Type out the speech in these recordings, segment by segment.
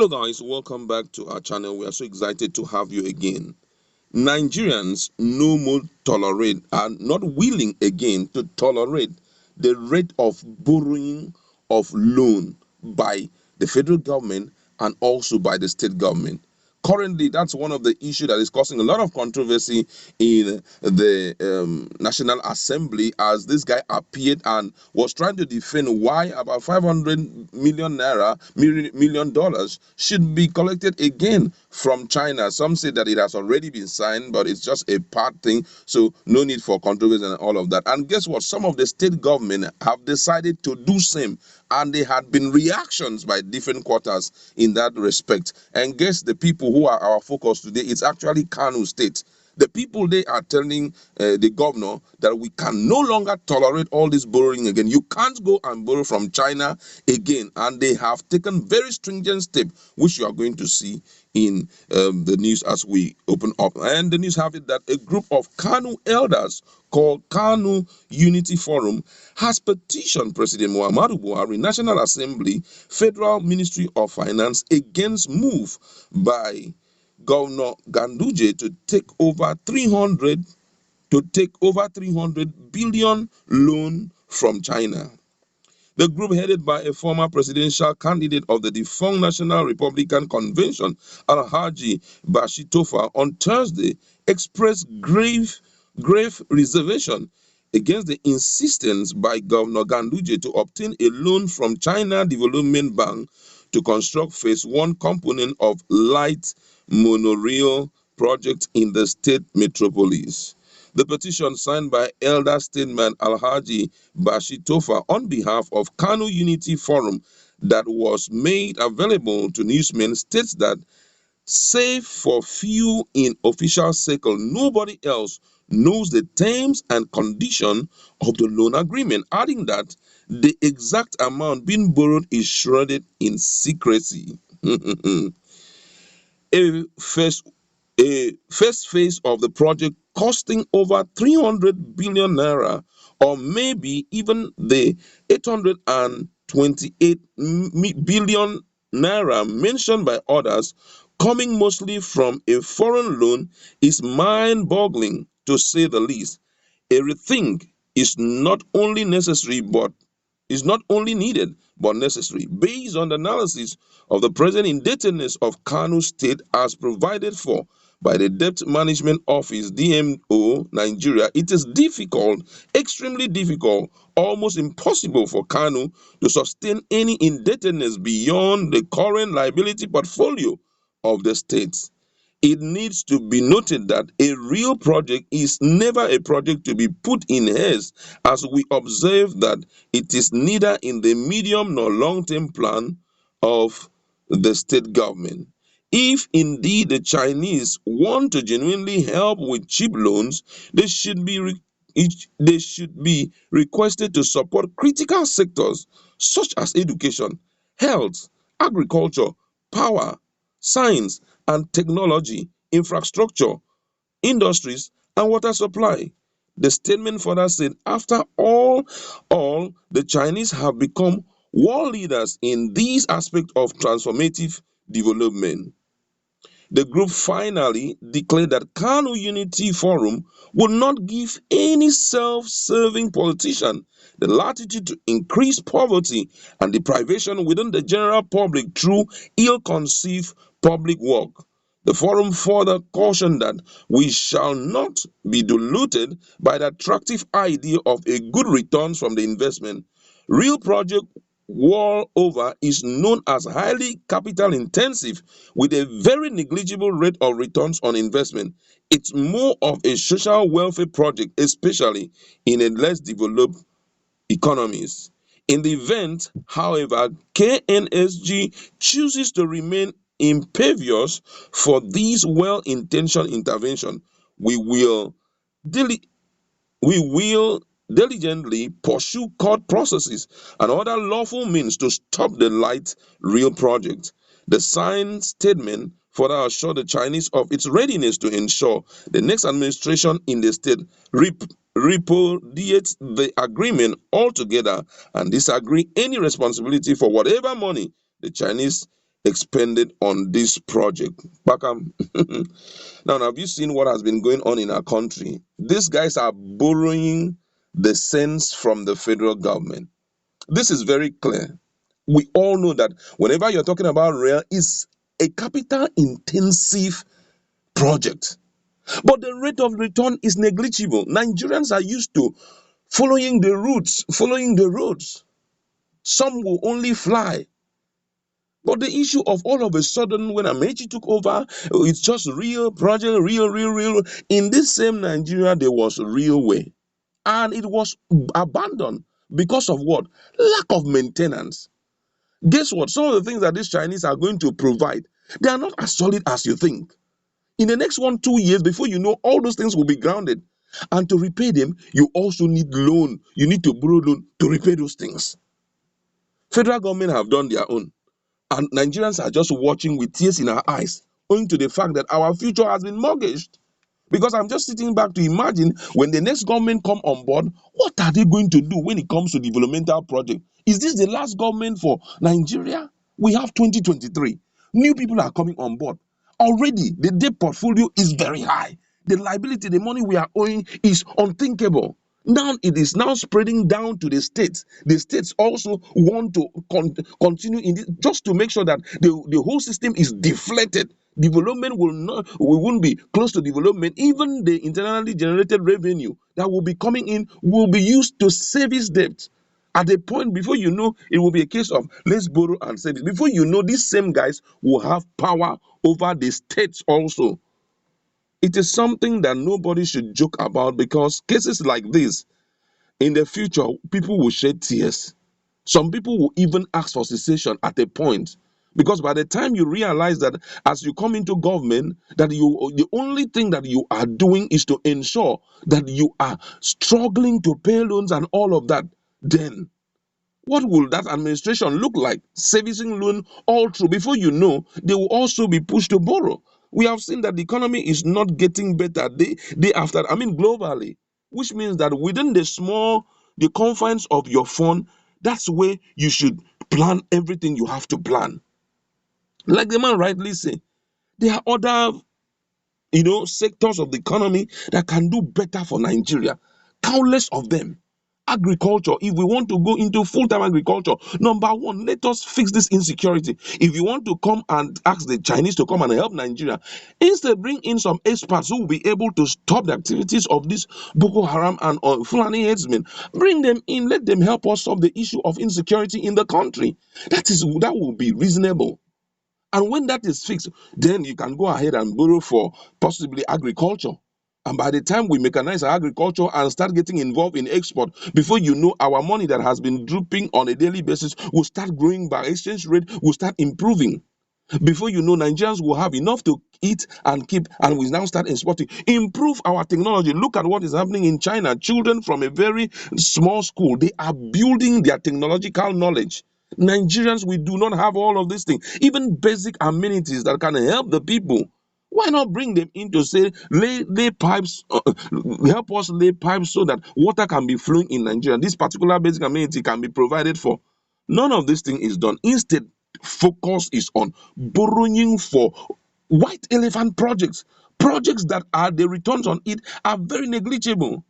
Hello guys, welcome back to our channel. We are so excited to have you again. Nigerians no more are not willing again to tolerate the rate of borrowing of loan by the federal government and also by the state government. Currently, that's one of the issues that is causing a lot of controversy in the National Assembly, as this guy appeared and was trying to defend why about 500 million naira, million dollars should be collected again from China. Some say that it has already been signed, but it's just a part thing, so no need for controversy and all of that. And guess what? Some of the state government have decided to do same, and there had been reactions by different quarters in that respect. And guess the people who are our focus today, it's actually Kano State. The people, they are telling the governor that we can no longer tolerate all this borrowing again. You can't go and borrow from China again. And they have taken very stringent steps, which you are going to see in the news as we open up. And the news have it that a group of Kano elders called Kano Unity Forum has petitioned President Muhammadu Buhari, National Assembly, Federal Ministry of Finance against move by Governor Ganduje to take over 300 billion loan from China. The group, headed by a former presidential candidate of the defunct National Republican Convention, Alhaji Bashir Tofa, on Thursday expressed grave reservation against the insistence by Governor Ganduje to obtain a loan from China Development Bank to construct phase 1 component of light monorail project in the state metropolis. The petition, signed by elder statesman Alhaji Bashir Tofa on behalf of Kano Unity Forum, that was made available to newsmen, states that save for few in official circle, nobody else knows the terms and condition of the loan agreement, adding that the exact amount being borrowed is shrouded in secrecy. A first phase of the project, costing over 300 billion naira, or maybe even the 828 billion naira mentioned by others, coming mostly from a foreign loan, is mind-boggling, to say the least. A rethink is not only needed but necessary, based on the analysis of the present indebtedness of Kano State as provided for by the Debt Management Office, DMO, Nigeria. It is difficult, extremely difficult, almost impossible for Kano to sustain any indebtedness beyond the current liability portfolio of the state. It needs to be noted that a real project is never a project to be put in haste, as we observe that it is neither in the medium nor long-term plan of the state government. If indeed the Chinese want to genuinely help with cheap loans, they should be requested to support critical sectors such as education, health, agriculture, power, science and technology, infrastructure, industries, and water supply. The statement further said, after all, the Chinese have become world leaders in these aspects of transformative development. The group finally declared that Kano Unity Forum would not give any self-serving politician the latitude to increase poverty and deprivation within the general public through ill-conceived public work. The forum further cautioned that we shall not be diluted by the attractive idea of a good returns from the investment. Real project world over is known as highly capital intensive with a very negligible rate of returns on investment. It's more of a social welfare project, especially in a less developed economies. In the event, however, KNSG chooses to remain impervious for these well-intentioned intervention, we will diligently pursue court processes and other lawful means to stop the light rail project. The signed statement further assured the Chinese of its readiness to ensure the next administration in the state repudiates the agreement altogether and disagree any responsibility for whatever money the Chinese expended on this project. Bakam. Now, have you seen what has been going on in our country? These guys are borrowing the sense from the federal government. This is very clear. We all know that whenever you're talking about rail, it's a capital intensive project. But the rate of return is negligible. Nigerians are used to following the routes, following the roads. Some will only fly. But the issue of all of a sudden, when Amechi took over, it's just real project, real. In this same Nigeria, there was railway. And it was abandoned because of what? Lack of maintenance. Guess what? Some of the things that these Chinese are going to provide, they are not as solid as you think. In the next 1-2 years, before you know, all those things will be grounded. And to repay them, you also need loan. You need to borrow loan to repay those things. Federal government have done their own. And Nigerians are just watching with tears in our eyes, owing to the fact that our future has been mortgaged. Because I'm just sitting back to imagine when the next government come on board, what are they going to do when it comes to developmental project? Is this the last government for Nigeria? We have 2023. New people are coming on board. Already, the debt portfolio is very high. The liability, the money we are owing is unthinkable. Now it is now spreading down to the states. The states also want to continue in this, just to make sure that the whole system is deflated. Development we won't be close to development. Even the internally generated revenue that will be coming in will be used to service debt. At a point, before you know, it will be a case of let's borrow and service. Before you know, these same guys will have power over the states also. It is something that nobody should joke about, because cases like this, in the future, people will shed tears. Some people will even ask for cessation at a point. Because by the time you realize that as you come into government, that the only thing that you are doing is to ensure that you are struggling to pay loans and all of that, then what will that administration look like? Servicing loan all through. Before you know, they will also be pushed to borrow. We have seen that the economy is not getting better day after, globally, which means that within the confines of your phone, that's where you should plan everything you have to plan. Like the man rightly said, there are other sectors of the economy that can do better for Nigeria. Countless of them. Agriculture, if we want to go into full-time agriculture, number one, let us fix this insecurity. If you want to come and ask the Chinese to come and help Nigeria, instead bring in some experts who will be able to stop the activities of this Boko Haram and Fulani headsmen. Bring them in, let them help us solve the issue of insecurity in the country. That will be reasonable. And when that is fixed, then you can go ahead and borrow for possibly agriculture. And by the time we mechanize our agriculture and start getting involved in export, before you know, our money that has been drooping on a daily basis will start growing by exchange rate, will start improving. Before you know, Nigerians will have enough to eat and keep, and we now start exporting. Improve our technology. Look at what is happening in China. Children from a very small school, they are building their technological knowledge. Nigerians, we do not have all of these things. Even basic amenities that can help the people. Why not bring them in to say, lay pipes, help us lay pipes so that water can be flowing in Nigeria. This particular basic amenity can be provided for. None of this thing is done. Instead, focus is on borrowing for white elephant projects. Projects that are the returns on it are very negligible.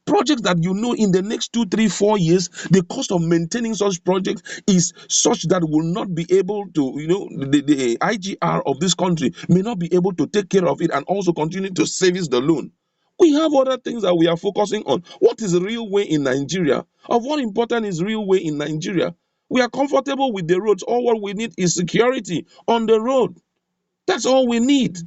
Projects that in the next 2, 3, 4 years, the cost of maintaining such projects is such that will not be able to, the IGR of this country may not be able to take care of it and also continue to service the loan. We have other things that we are focusing on. What is real way in Nigeria? Of what importance is real way in Nigeria? We are comfortable with the roads. All what we need is security on the road. That's all we need.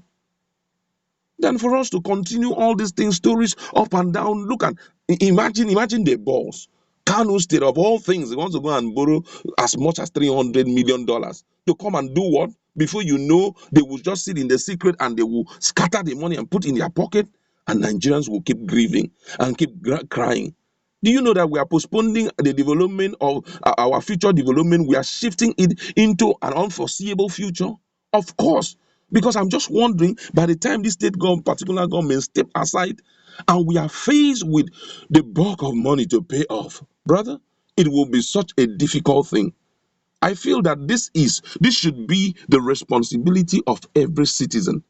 Then for us to continue all these things, stories up and down, look at, imagine the boss. Kano State, of all things, he wants to go and borrow as much as $300 million to come and do what? Before you know, they will just sit in the secret and they will scatter the money and put in their pocket, and Nigerians will keep grieving and keep crying. Do you know that we are postponing the development of our future development? We are shifting it into an unforeseeable future? Of course. Because I'm just wondering, by the time this particular government step aside, and we are faced with the bulk of money to pay off, brother, it will be such a difficult thing. I feel that this should be the responsibility of every citizen.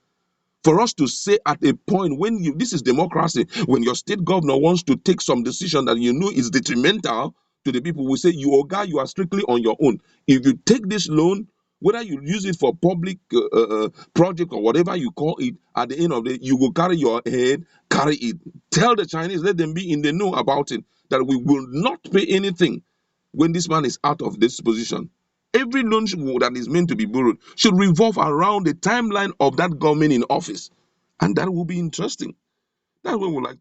For us to say at a point when this is democracy, when your state governor wants to take some decision that you know is detrimental to the people, we say, you Oga, you are strictly on your own. If you take this loan, whether you use it for public project or whatever you call it, at the end of the day, you will carry your head, carry it. Tell the Chinese, let them be in the know about it, that we will not pay anything when this man is out of this position. Every loan that is meant to be borrowed should revolve around the timeline of that government in office. And that will be interesting. That's what we would like